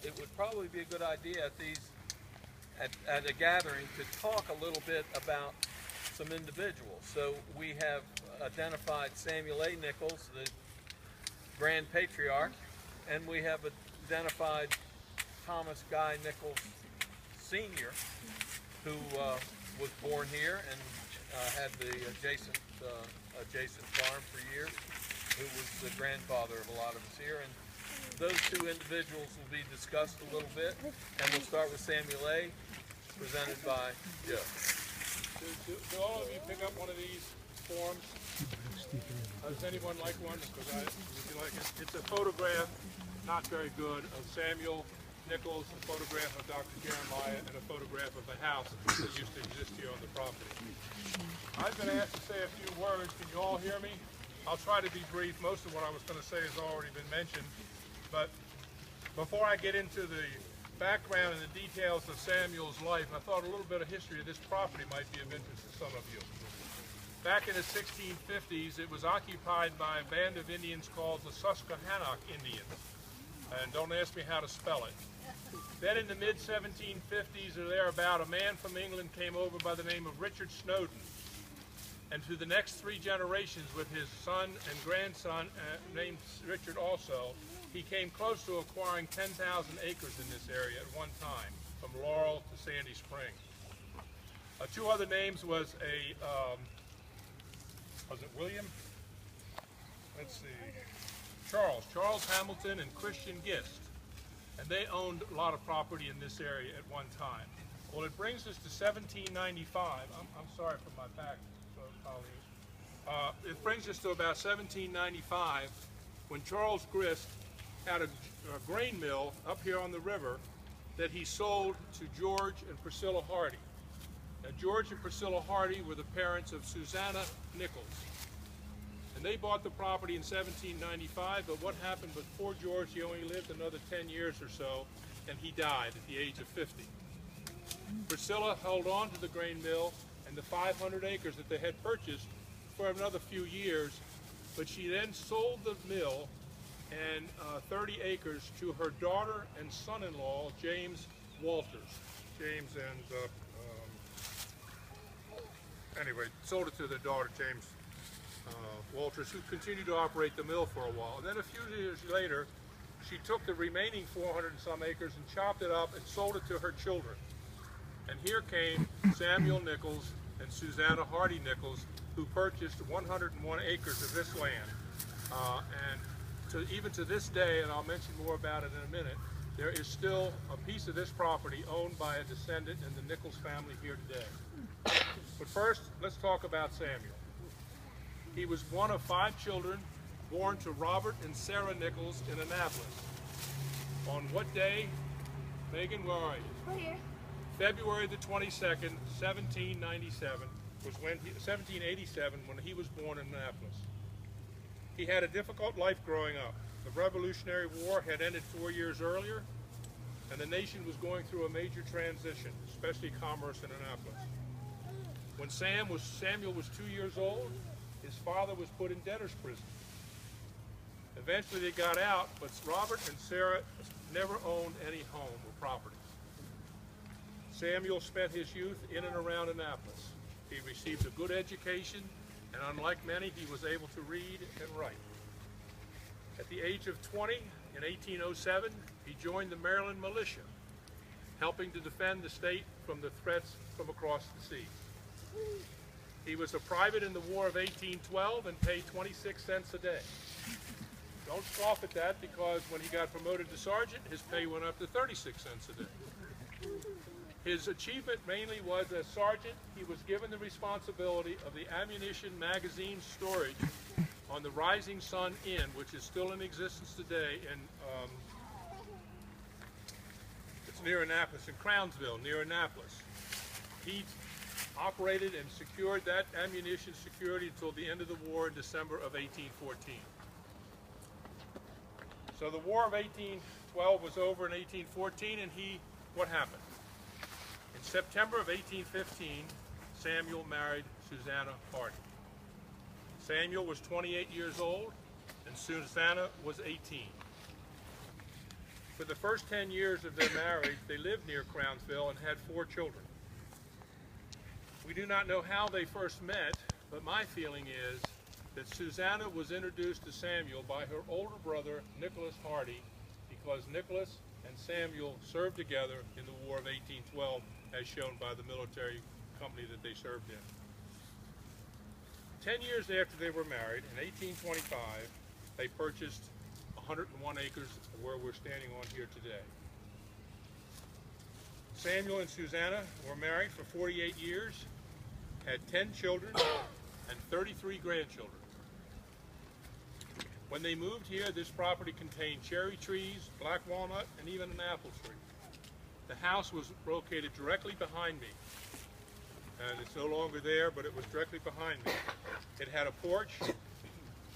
it would probably be a good idea at at a gathering to talk a little bit about some individuals. So we have identified Samuel A. Nichols, the Grand Patriarch, and we have identified Thomas Guy Nichols Sr., who was born here and had the adjacent farm for years, who was the grandfather of a lot of us here. And those two individuals will be discussed a little bit, and we'll start with Samuel A., presented by Joe. Do all of you pick up one of these forms? Does anyone like one? Because would you like it? It's a photograph, not very good, of Samuel Nichols, a photograph of Dr. Jeremiah, and a photograph of the house that used to exist here on the property. I've been asked to say a few words. Can you all hear me? I'll try to be brief. Most of what I was going to say has already been mentioned. But before I get into the background and the details of Samuel's life, I thought a little bit of history of this property might be of interest to some of you. Back in the 1650s, it was occupied by a band of Indians called the Susquehannock Indians. And don't ask me how to spell it. Then in the mid-1750s or thereabout, a man from England came over by the name of Richard Snowden. And through the next 3 generations with his son and grandson, named Richard also, he came close to acquiring 10,000 acres in this area at one time, from Laurel to Sandy Spring. 2 other names was was it William? Let's see. Charles Hamilton and Christian Gist. And they owned a lot of property in this area at one time. Well, it brings us to 1795. I'm sorry for my back, colleagues. It brings us to about 1795 when Charles Grist had a grain mill up here on the river that he sold to George and Priscilla Hardy. Now, George and Priscilla Hardy were the parents of Susanna Nichols. And they bought the property in 1795, but what happened with poor George? He only lived another 10 years or so, and he died at the age of 50. Priscilla held on to the grain mill and the 500 acres that they had purchased for another few years, but she then sold the mill and 30 acres to her daughter and son-in-law, James Walters. James and, anyway, sold it to their daughter, James Walters, who continued to operate the mill for a while. And then a few years later, she took the remaining 400 and some acres and chopped it up and sold it to her children. And here came Samuel Nichols and Susanna Hardy Nichols, who purchased 101 acres of this land. Even to this day, and I'll mention more about it in a minute, there is still a piece of this property owned by a descendant in the Nichols family here today. But first, let's talk about Samuel. He was one of 5 children born to Robert and Sarah Nichols in Annapolis. On what day? Megan, where are you? Right here. February the 22nd, 1787, was when 1787, when he was born in Annapolis. He had a difficult life growing up. The Revolutionary War had ended 4 years earlier, and the nation was going through a major transition, especially commerce in Annapolis. When Samuel was 2 years old, his father was put in debtor's prison. Eventually they got out, but Robert and Sarah never owned any home or property. Samuel spent his youth in and around Annapolis. He received a good education, and unlike many, he was able to read and write. At the age of 20, in 1807, he joined the Maryland militia, helping to defend the state from the threats from across the sea. He was a private in the War of 1812 and paid 26 cents a day. Don't scoff at that, because when he got promoted to sergeant, his pay went up to 36 cents a day. His achievement mainly was as sergeant, he was given the responsibility of the ammunition magazine storage on the Rising Sun Inn, which is still in existence today it's near Annapolis, in Crownsville, near Annapolis. He operated and secured that ammunition security until the end of the war in December of 1814. So the War of 1812 was over in 1814, and what happened? In September of 1815, Samuel married Susanna Hardy. Samuel was 28 years old, and Susanna was 18. For the first 10 years of their marriage, they lived near Crownsville and had 4 children. We do not know how they first met, but my feeling is that Susanna was introduced to Samuel by her older brother, Nicholas Hardy, because Nicholas and Samuel served together in the War of 1812, as shown by the military company that they served in. 10 years after they were married, in 1825, they purchased 101 acres of where we're standing on here today. Samuel and Susanna were married for 48 years, had 10 children, and 33 grandchildren. When they moved here, this property contained cherry trees, black walnut, and even an apple tree. The house was located directly behind me, and it's no longer there, but it was directly behind me. It had a porch,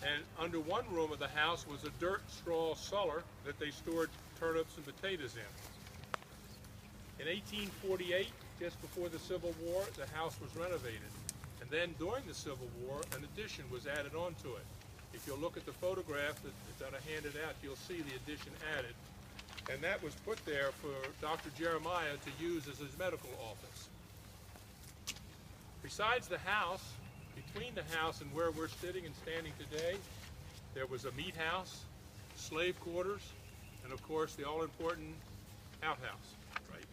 and under one room of the house was a dirt straw cellar that they stored turnips and potatoes in. In 1848, just before the Civil War, the house was renovated. And then during the Civil War, an addition was added onto it. If you'll look at the photograph that I handed out, you'll see the addition added. And that was put there for Dr. Jeremiah to use as his medical office. Besides the house, between the house and where we're sitting and standing today, there was a meat house, slave quarters, and of course the all-important outhouse, right?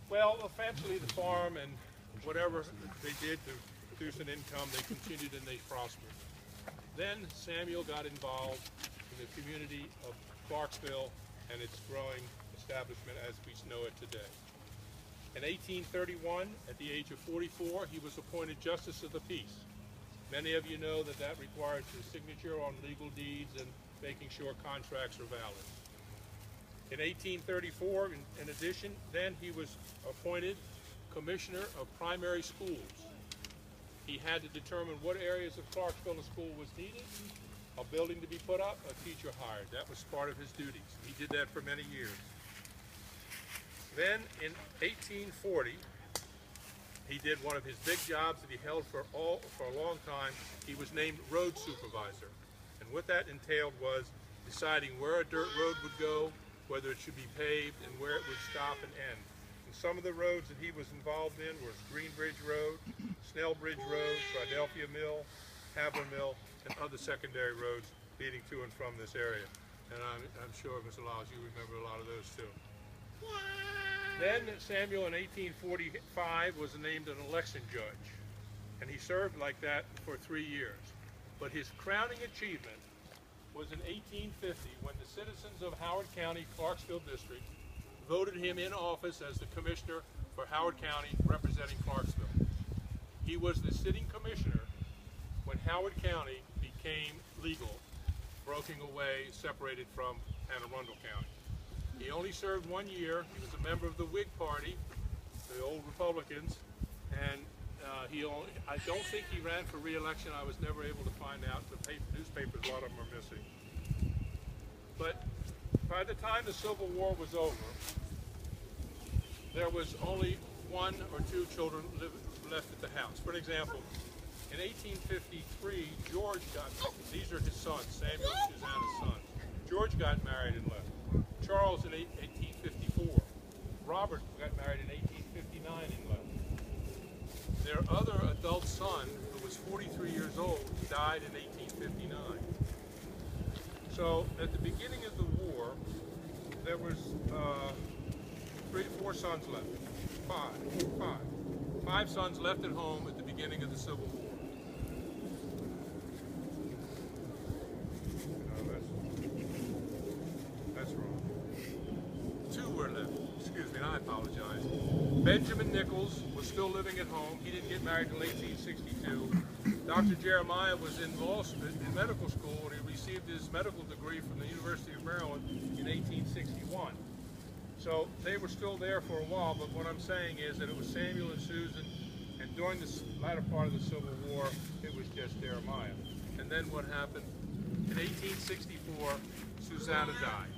Well, eventually the farm and whatever they did to produce an income, they continued and they prospered. Then Samuel got involved in the community of Clarksville and its growing establishment as we know it today. In 1831, at the age of 44, he was appointed Justice of the Peace. Many of you know that that requires his signature on legal deeds and making sure contracts are valid. In 1834, in addition, then he was appointed Commissioner of Primary Schools. He had to determine what areas of Clarksville a school was needed, a building to be put up, a teacher hired. That was part of his duties. He did that for many years. Then in 1840, he did one of his big jobs that he held for a long time. He was named road supervisor. And what that entailed was deciding where a dirt road would go, whether it should be paved, and where it would stop and end. And some of the roads that he was involved in were Greenbridge Road, Snellbridge Road, Philadelphia Mill, Havler Mill, and other secondary roads leading to and from this area. And I'm sure, Mr. Lyles, you remember a lot of those too. Then Samuel in 1845 was named an election judge, and he served like that for 3 years. But his crowning achievement was in 1850 when the citizens of Howard County, Clarksville District, voted him in office as the commissioner for Howard County representing Clarksville. He was the sitting commissioner when Howard County became legal, breaking away, separated from Anne Arundel County. He only served 1 year. He was a member of the Whig Party, the old Republicans, and I don't think he ran for re-election. I was never able to find out. The newspapers, a lot of them are missing. But by the time the Civil War was over, there was only 1 or 2 children left at the house. For example, in 1853, George got married. These are his sons, Samuel and Susanna's sons. George got married and left. Charles in 1854. Robert got married in 1859 and left. Their other adult son, who was 43 years old, died in 1859. So at the beginning of the war, there was 4 sons left. Five sons left at home at the beginning of the Civil War. That's wrong. 2 were left. Excuse me, I apologize. Benjamin Nichols was still living at home. He didn't get married until 1862. Dr. Jeremiah was in medical school, and he received his medical degree from the University of Maryland in 1861. So they were still there for a while, but what I'm saying is that it was Samuel and Susan, and during the latter part of the Civil War, it was just Jeremiah. And then what happened? In 1864, Susanna died,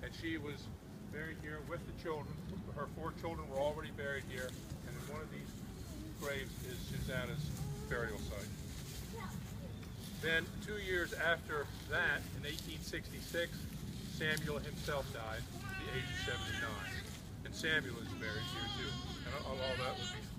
and she was buried here with the children. Her 4 children were already buried here, and in one of these graves is Susanna's burial site. Then 2 years after that, in 1866, Samuel himself died at the age of 79. And Samuel is buried here too. And all that would be